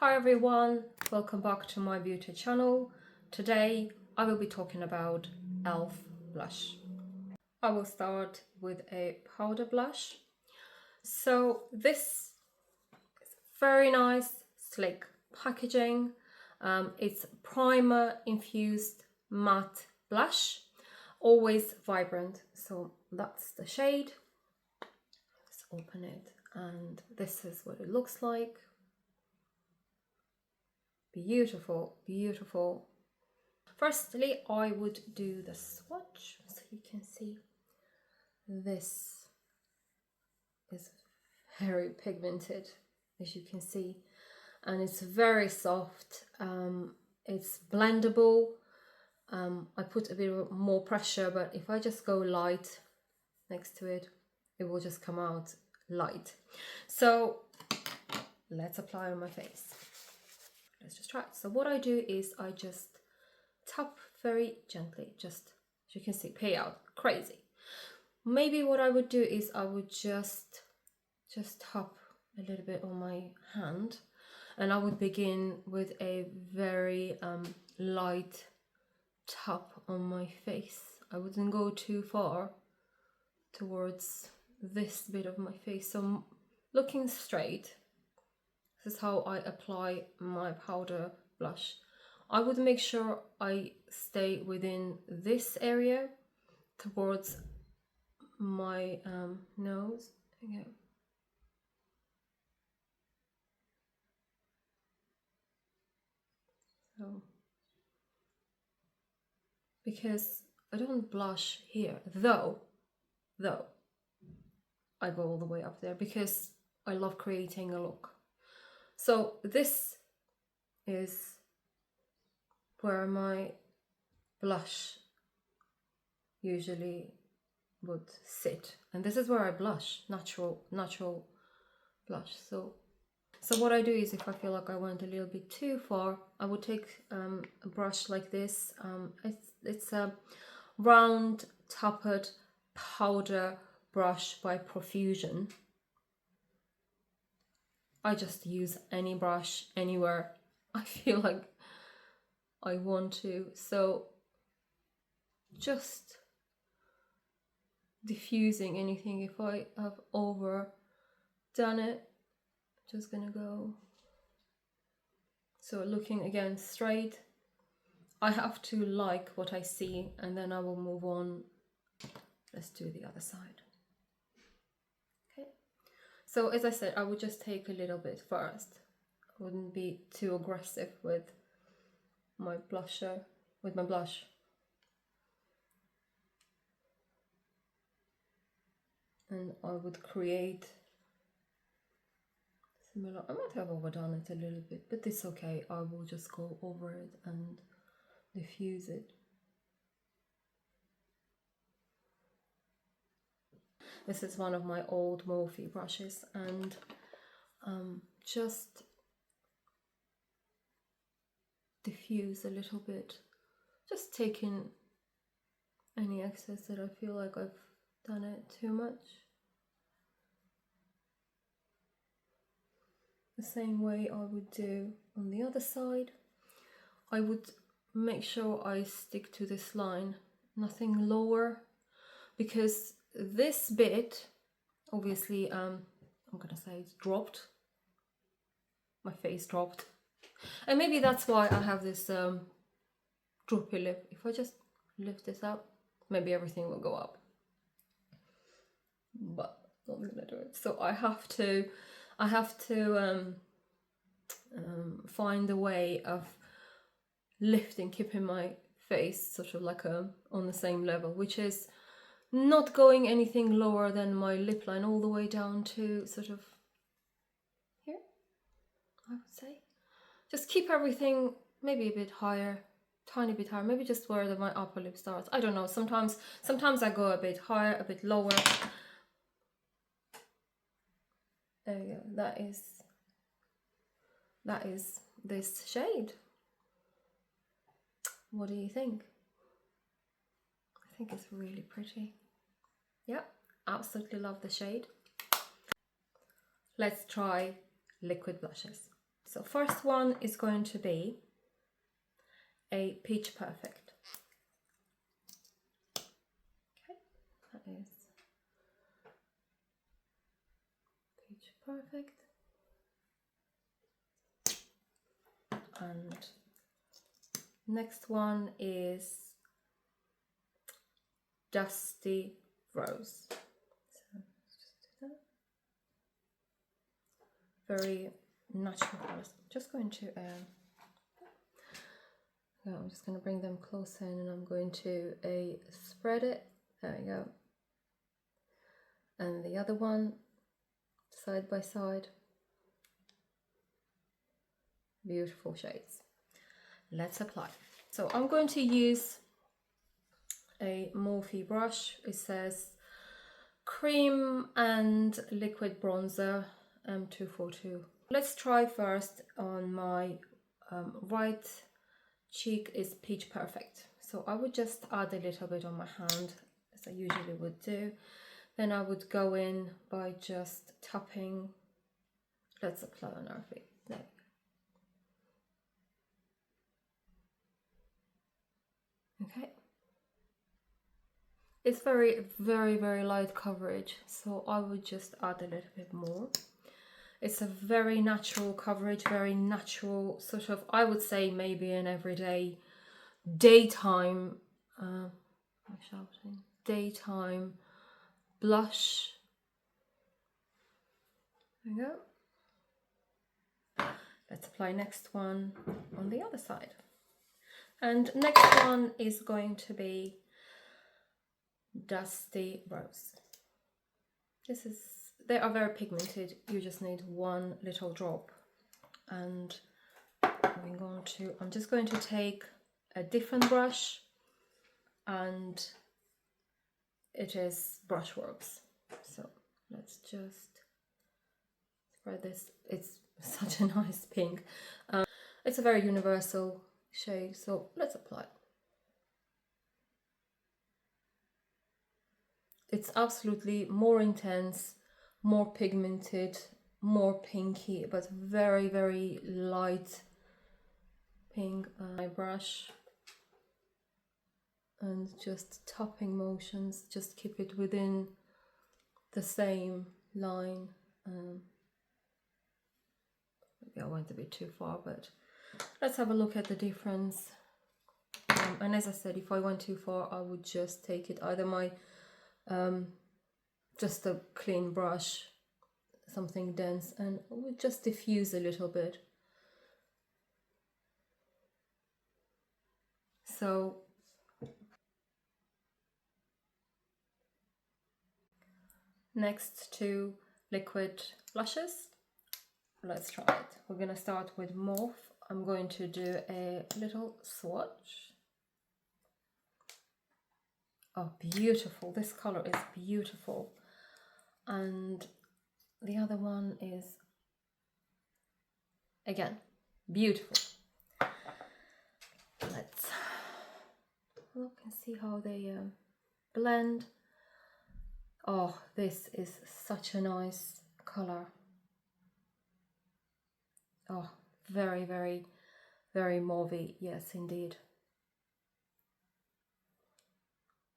Hi everyone, welcome back to my beauty channel. Today I will be talking about E.L.F blush. I will start with a powder blush. So this is very nice, sleek packaging. It's primer-infused matte blush, always vibrant. So that's the shade. Let's open it and this is what it looks like. Beautiful, beautiful. Firstly, I would do the swatch so you can see this is very pigmented, as you can see, and it's very soft. It's blendable. I put a bit more pressure, but if I just go light next to it, it will just come out light. So let's apply on my face. Let's just try it. So what I do is I just tap very gently, just as you can see, pay out crazy. Maybe what I would do is I would just tap a little bit on my hand, and I would begin with a very light tap on my face. I wouldn't go too far towards this bit of my face. So looking straight, this is how I apply my powder blush. I would make sure I stay within this area towards my nose. Okay. So, because I don't blush here, though I go all the way up there because I love creating a look. So this is where my blush usually would sit, and this is where I blush, natural blush. So what I do is, if I feel like I went a little bit too far, I would take a brush like this. It's a round tapered powder brush by Profusion. I just use any brush anywhere I feel like I want to. So just diffusing anything. If I have overdone it, just gonna go. So looking again straight. I have to like what I see, and then I will move on. Let's do the other side. Okay. So as I said, I would just take a little bit first. I wouldn't be too aggressive with my blusher, with my blush. And I would create similar. I might have overdone it a little bit, but it's okay. I will just go over it and diffuse it. This is one of my old Mauve brushes, and just diffuse a little bit, just taking any excess that I feel like I've done it too much. The same way I would do on the other side. I would make sure I stick to this line, nothing lower, because this bit, obviously, I'm gonna say it's dropped. My face dropped. And maybe that's why I have this droopy lip. If I just lift this up, maybe everything will go up. But I'm not gonna do it. So I have to find a way of lifting, keeping my face sort of like on the same level, which is not going anything lower than my lip line, all the way down to sort of here, I would say. Just keep everything maybe a bit higher, tiny bit higher, maybe just where my upper lip starts. I don't know, sometimes I go a bit higher, a bit lower. There you go, that is this shade. What do you think? I think it's really pretty. Yeah, absolutely love the shade. Let's try liquid blushes. So first one is going to be a Peach Perfect. Okay, that is Peach Perfect. And next one is Dusty Rose. So let's just do that. Very natural colors. Just going to I'm just going to bring them closer in, and I'm going to spread it. There we go. And the other one side by side. Beautiful shades. Let's apply. So I'm going to use a Morphe brush. It says cream and liquid bronzer M242. Let's try first on my right cheek is Peach Perfect. So I would just add a little bit on my hand, as I usually would do. Then I would go in by just tapping. Let's apply on our feet. There. Okay. It's very, very, very light coverage, so I would just add a little bit more. It's a very natural coverage, very natural sort of, I would say maybe an everyday daytime, daytime blush. There we go. Let's apply next one on the other side. And next one is going to be Dusty Rose. They are very pigmented. You just need one little drop. And I'm just going to take a different brush, and it is Brushworks. So let's just spread this. It's such a nice pink. It's a very universal shade, so let's apply it. It's absolutely more intense, more pigmented, more pinky, but very, very light pink. My brush and just tapping motions, just keep it within the same line. Maybe I went a bit too far, but let's have a look at the difference. And as I said, if I went too far, I would just take it either my just a clean brush, something dense, and I would just diffuse a little bit. So next to liquid blushes, let's try it. We're going to start with Mauve. I'm going to do a little swatch. Oh, beautiful. This color is beautiful. And the other one is, again, beautiful. Let's look and see how they blend. Oh, this is such a nice color. Oh, very, very, very mauvey. Yes, indeed.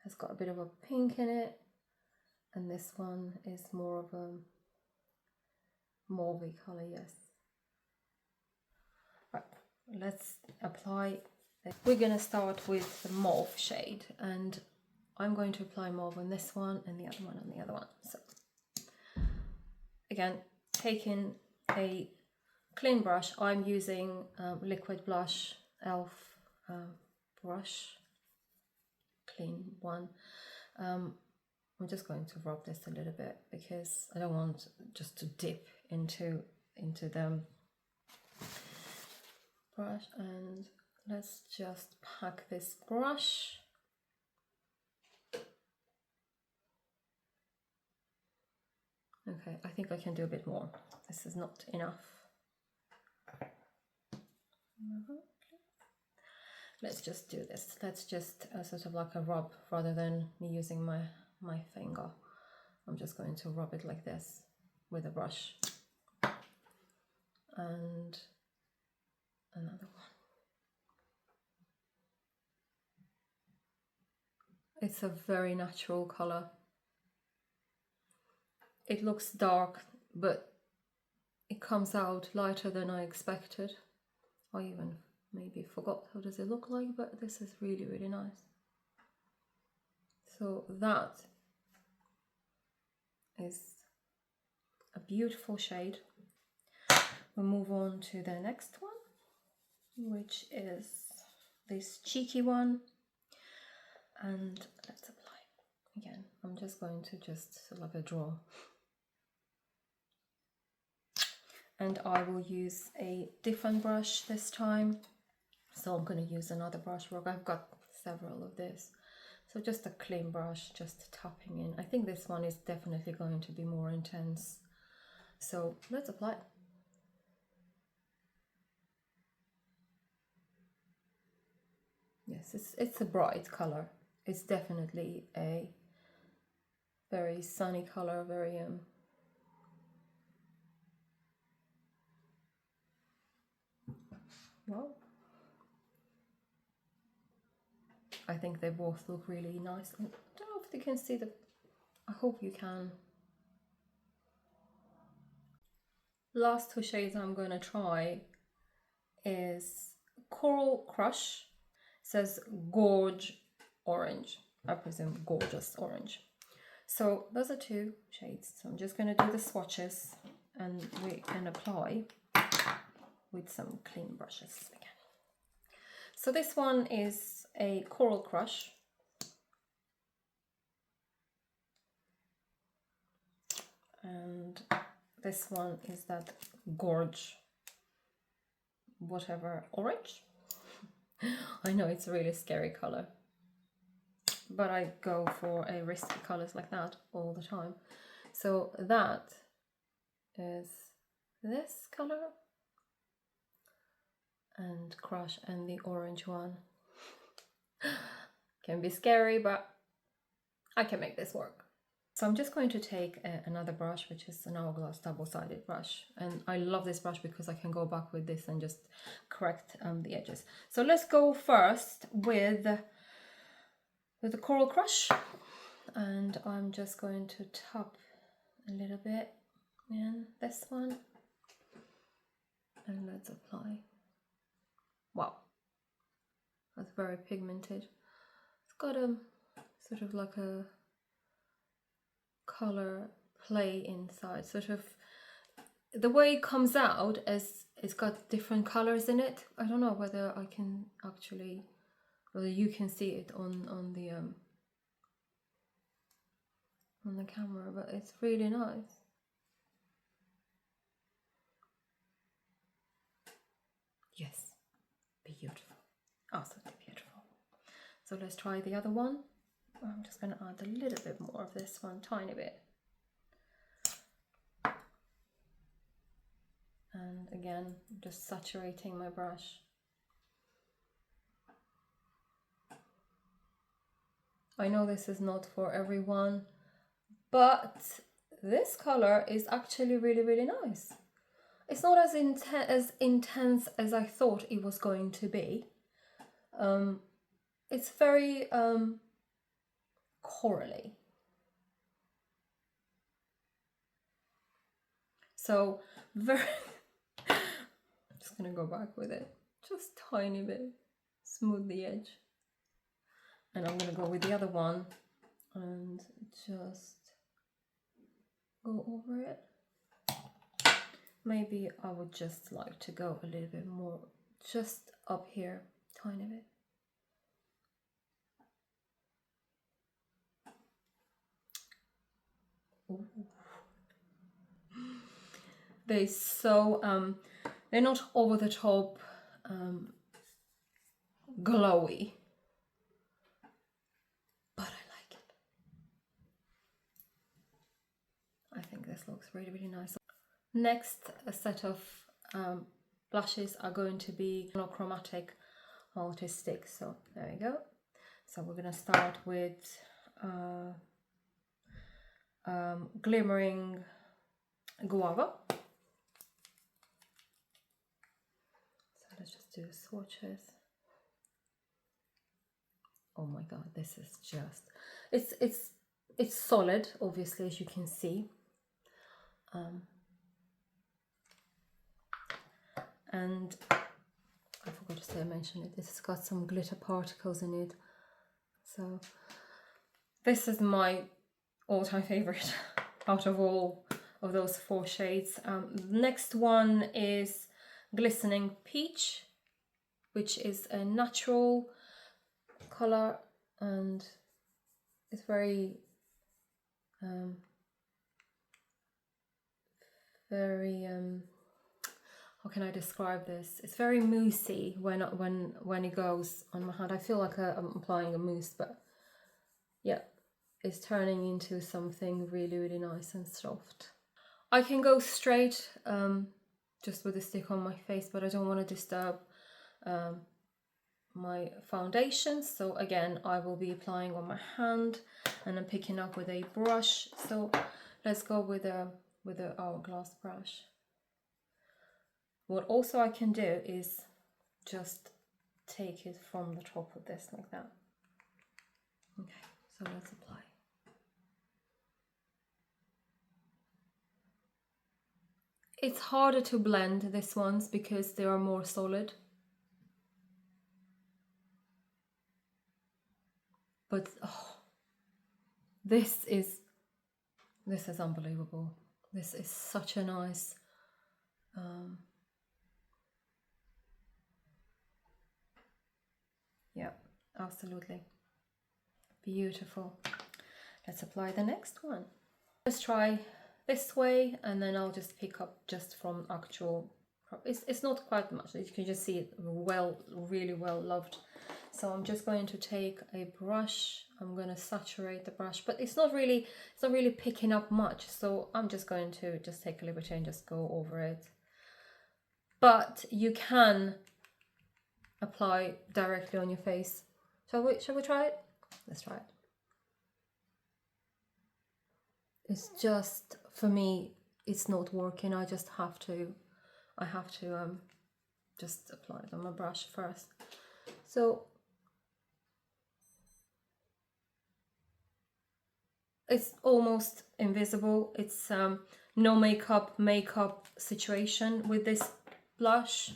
Has got a bit of a pink in it, and this one is more of a mauvey color. Yes. Right, let's apply. We're gonna start with the mauve shade, and I'm going to apply mauve on this one and the other one on the other one. So again, taking a clean brush, I'm using liquid blush E.L.F brush, clean one. I'm just going to rub this a little bit because I don't want just to dip into the brush, and let's just pack this brush. Okay, I think I can do a bit more. This is not enough. Let's just do this. Let's just sort of like a rub rather than me using my finger. I'm just going to rub it like this with a brush. And It's a very natural color. It looks dark, but it comes out lighter than I expected. I even maybe forgot how does it look like, but this is really, really nice. So that is a beautiful shade. We'll move on to the next one, which is this cheeky one. And let's apply. Again, I'm just going to like a draw. And I will use a different brush this time. So I'm going to use another brush. I've got several of this. So just a clean brush, just tapping in. I think this one is definitely going to be more intense. So let's apply. Yes, it's a bright color. It's definitely a very sunny color, very well, I think they both look really nice. I don't know if you can see the, I hope you can. Last two shades I'm going to try is Coral Crush. It says Gorge Orange. I presume gorgeous orange. So those are two shades. So I'm just going to do the swatches and we can apply with some clean brushes again. So this one is a Coral Crush. And this one is that Gorge whatever orange. I know it's a really scary color, but I go for a risky colors like that all the time. So that is this color and Crush, and the orange one can be scary, but I can make this work. So I'm just going to take another brush, which is an Hourglass double-sided brush, and I love this brush because I can go back with this and just correct the edges. So let's go first with the Coral Crush, and I'm just going to tap a little bit in this one, and let's apply. Wow, that's very pigmented. It's got a sort of like a color play inside, sort of the way it comes out as it's got different colors in it. I don't know whether I can actually, whether you can see it on the camera, but it's really nice. Yes, beautiful, absolutely beautiful. So let's try the other one. I'm just going to add a little bit more of this one, tiny bit. And again, just saturating my brush. I know this is not for everyone, but this color is actually really, really nice. It's not as intense as I thought it was going to be. It's very corally. So very I'm just gonna go back with it, just tiny bit, smooth the edge. And I'm gonna go with the other one and just go over it. Maybe I would just like to go a little bit more, just up here, tiny bit. Ooh. They're so they're not over the top glowy, but I like it. I think this looks really, really nice. Next, a set of blushes are going to be Monochromatic Multi-Stick. So there we go. So we're going to start with Glimmering Guava. So let's just do swatches. oh my god, this is just, it's solid, obviously, as you can see. And I forgot to say, I mentioned it, it's got some glitter particles in it. So this is my all-time favorite out of all of those 4 shades. Next one is Glistening Peach, which is a natural color, and it's very how can I describe this? It's very moussey when it goes on my hand. I feel like I'm applying a mousse, but yeah, it's turning into something really, really nice and soft. I can go straight just with the stick on my face, but I don't want to disturb my foundation. So again, I will be applying on my hand and I'm picking up with a brush. So let's go with a hourglass brush. What also I can do is just take it from the top of this like that. Okay, so let's apply. It's harder to blend this ones because they are more solid. But oh, this is unbelievable. This is such a nice yeah, absolutely beautiful. Let's apply the next one. Let's try this way, and then I'll just pick up just from actual. It's not quite much. You can just see it really well loved. So I'm just going to take a brush. I'm going to saturate the brush, but it's not really picking up much. So I'm just going to just take a liberty and just go over it. But you can apply directly on your face. Shall we try it? Let's try it. It's just, for me, it's not working. I have to just apply it on my brush first. So it's almost invisible. It's no makeup situation with this blush.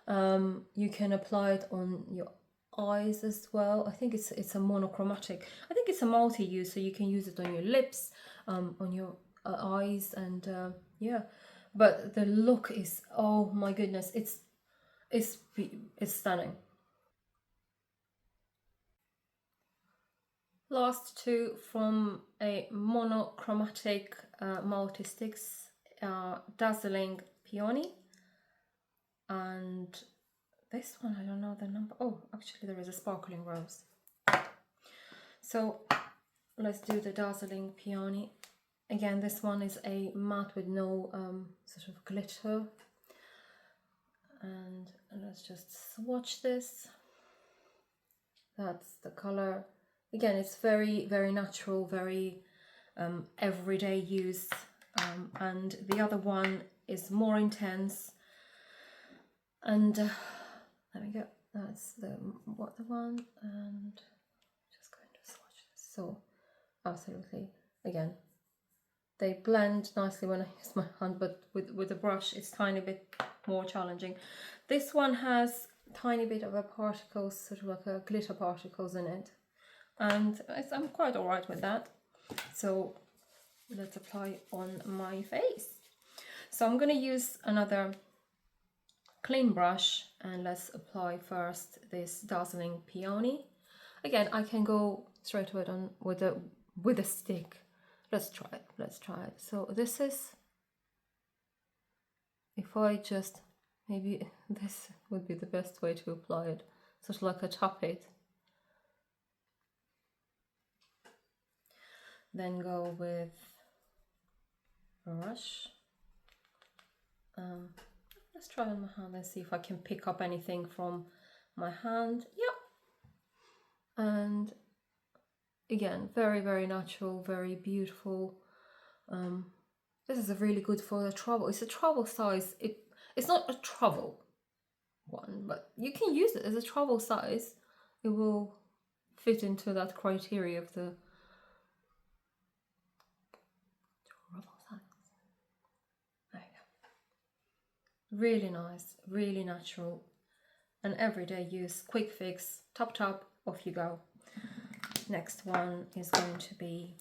You can apply it on your eyes as well. I think it's a monochromatic. I think it's a multi-use, so you can use it on your lips, on your eyes, and yeah. But the look is, oh my goodness, it's stunning. Last 2 from a Monochromatic Multi-Sticks, Dazzling Peony, and this one, I don't know the number. Oh, actually there is a Sparkling Rose. So let's do the Dazzling Peony. Again, this one is a matte with no sort of glitter. And let's just swatch this. That's the color. Again, it's very, very natural, very everyday use. And the other one is more intense. And there we go. That's the one. And just going to swatch this. So absolutely, again, they blend nicely when I use my hand, but with the brush, it's tiny bit more challenging. This one has tiny bit of a particles, sort of like a glitter particles in it. And I'm quite all right with that. So let's apply on my face. So I'm going to use another clean brush, and let's apply first this Dazzling Peony. Again, I can go straight to it on with a stick. Let's try it. So this is, if I just, maybe this would be the best way to apply it, sort of like a tap it. Then go with brush. Let's try on my hand and see if I can pick up anything from my hand. Yep. And again, very, very natural, very beautiful. This is a really good for the travel. It's a travel size. It's not a travel one, but you can use it as a travel size. It will fit into that criteria of the there you go. Really nice, really natural, and everyday use, quick fix, top, off you go. Next one is going to be,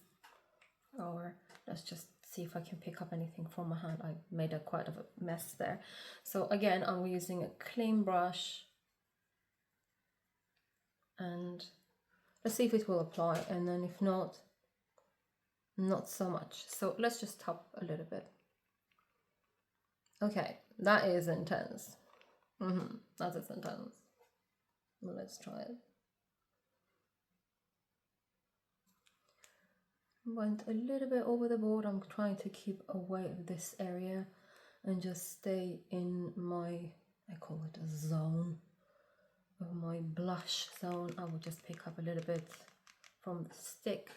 or let's just see if I can pick up anything from my hand. I made quite a mess there. So again, I'm using a clean brush, and let's see if it will apply, and then if not so much. So let's just top a little bit. Okay, that is intense. That is intense. Well, let's try it. Went a little bit over the board. I'm trying to keep away of this area and just stay in my, I call it a zone, of my blush zone. I will just pick up a little bit from the stick.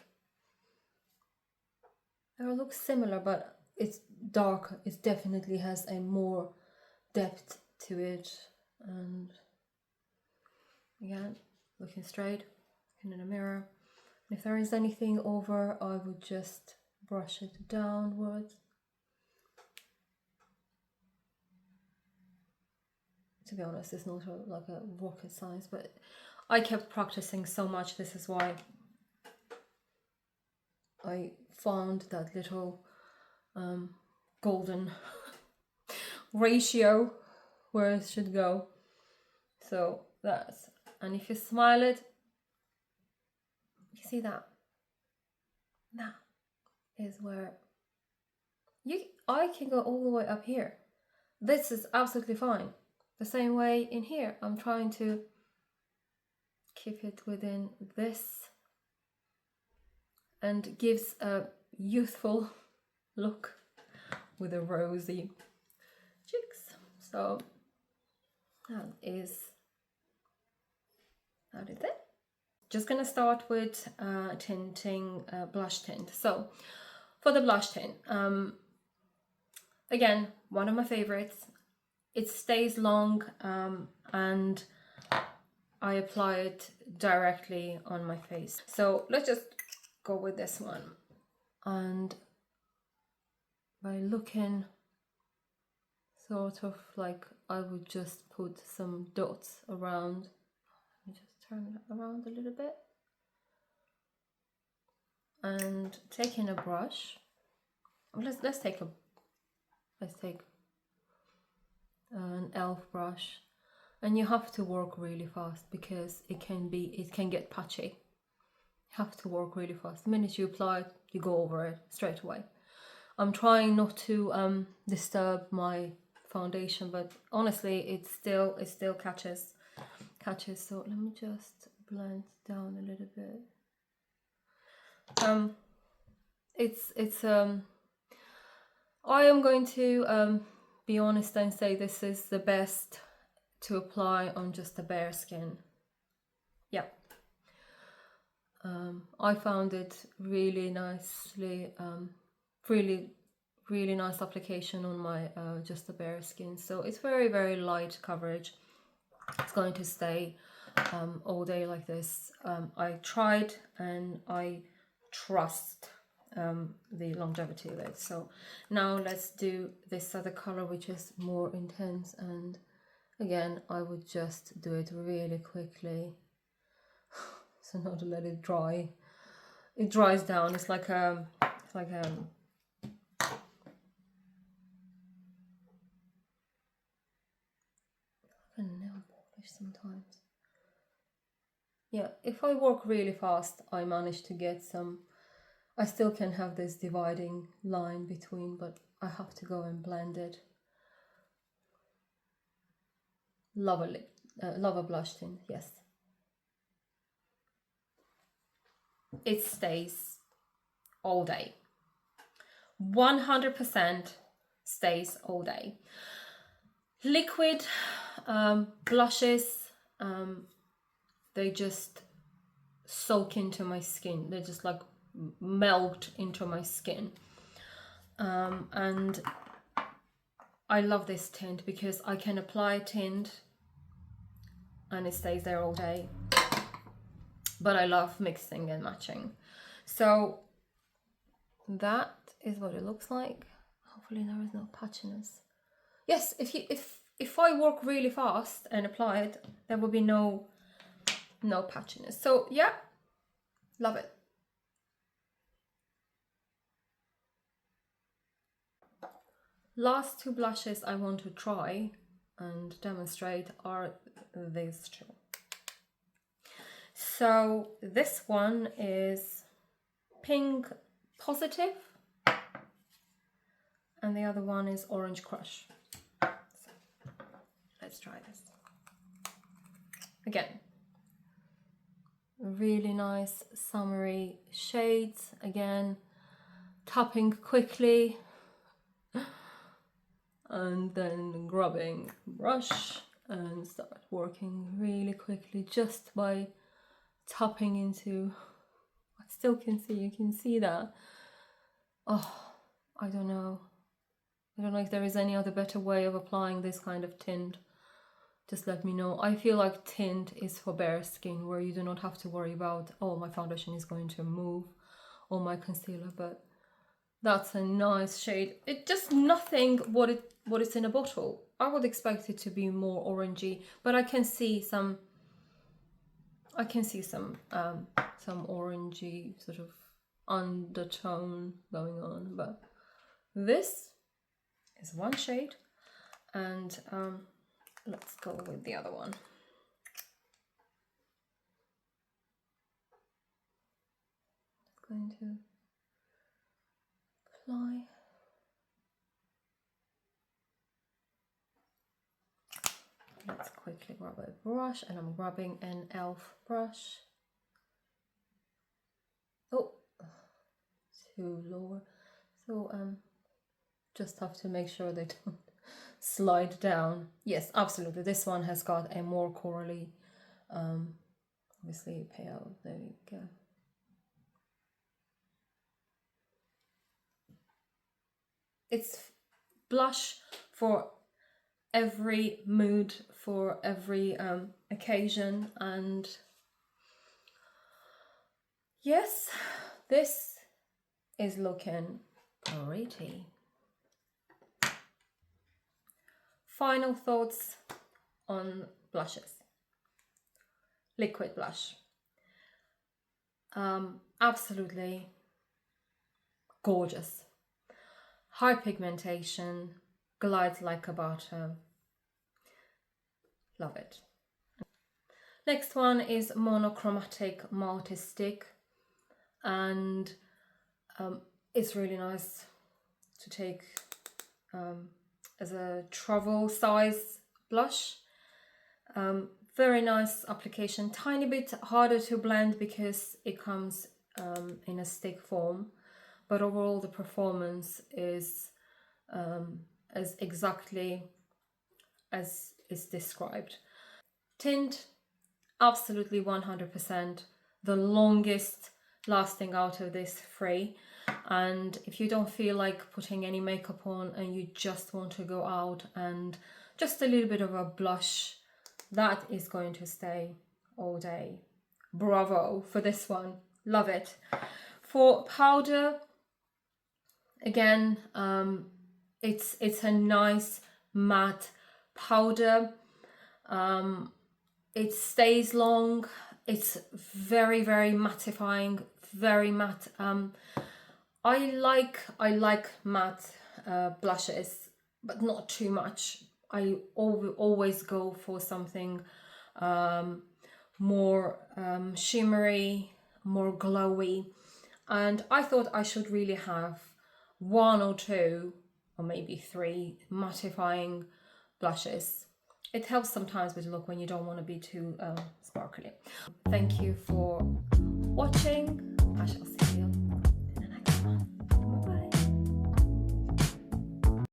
It looks similar, but it's darker. It definitely has a more depth to it. And again, looking straight, looking in the mirror. If there is anything over, I would just brush it downwards. To be honest, it's not like a rocket science, but I kept practicing so much. This is why I found that little golden ratio where it should go. So that's, and if you smile it, you see that? That is where I can go all the way up here. This is absolutely fine. The same way in here, I'm trying to keep it within this, and gives a youthful look with a rosy cheeks. So that is it. Just gonna start with tinting blush tint. So for the blush tint, again, one of my favorites. It stays long, and I apply it directly on my face. So let's just go with this one. And by looking sort of like, I would just put some dots around. Let me just turn that around a little bit. And taking a brush, let's take an E.L.F brush, and you have to work really fast because it can get patchy. You have to work really fast. The minute you apply it, you go over it straight away. I'm trying not to disturb my foundation, but honestly, it still catches. So let me just blend down a little bit. I am going to be honest and say this is the best to apply on just the bare skin. Yeah. I found it really nicely, really nice application on my just the bare skin. So it's very, very light coverage. It's going to stay all day like this. I tried, and I trust the longevity of it. So now let's do this other color, which is more intense, and again I would just do it really quickly, so not to let it dry. It dries down. It's like a nail polish sometimes. Yeah, if I work really fast, I manage to get some. I still can have this dividing line between, but I have to go and blend it. Love a blush tint, yes. It stays all day. 100% stays all day. Liquid blushes, they just soak into my skin. They just like melt into my skin, and I love this tint because I can apply tint and it stays there all day. but I love mixing and matching. So that is what it looks like. Hopefully there is no patchiness. Yes, if I work really fast and apply it, there will be no patchiness. So yeah, love it. Last two blushes I want to try and demonstrate are these two. So this one is Pink Positive and the other one is Orange Crush. So let's try this. Again, really nice summery shades. Again, tapping quickly and then grabbing brush and start working really quickly just by tapping into. I still can see, you can see that. Oh, I don't know if there is any other better way of applying this kind of tint. Just let me know. I feel like tint is for bare skin, where you do not have to worry about, oh, my foundation is going to move, or my concealer, but that's a nice shade. It's just nothing what it's in a bottle. I would expect it to be more orangey, but I can see some orangey sort of undertone going on, but this is one shade, and let's go with the other one. Just going to apply. Let's quickly grab a brush, and I'm grabbing an E.L.F brush. Oh, too lower. So just have to make sure they don't slide down. Yes, absolutely. This one has got a more corally, obviously pale. There we go. It's blush for every mood, for every occasion, and yes, this is looking pretty. Final thoughts on blushes. Liquid blush. Absolutely gorgeous. High pigmentation, glides like a butter. Love it. Next one is Monochromatic Multi-Stick, and it's really nice to take as a travel size blush. Very nice application, tiny bit harder to blend because it comes in a stick form, but overall the performance is as exactly as is described. Tint, absolutely 100%, the longest lasting out of this three. And if you don't feel like putting any makeup on and you just want to go out and just a little bit of a blush, that is going to stay all day. Bravo for this one, love it. For powder, again, it's a nice matte powder. It stays long. It's very, very mattifying, very matte. I like matte blushes, but not too much. I always go for something more shimmery, more glowy, and I thought I should really have one or two or maybe three mattifying blushes. It helps sometimes with the look when you don't want to be too sparkly. Thank you for watching. I shall see you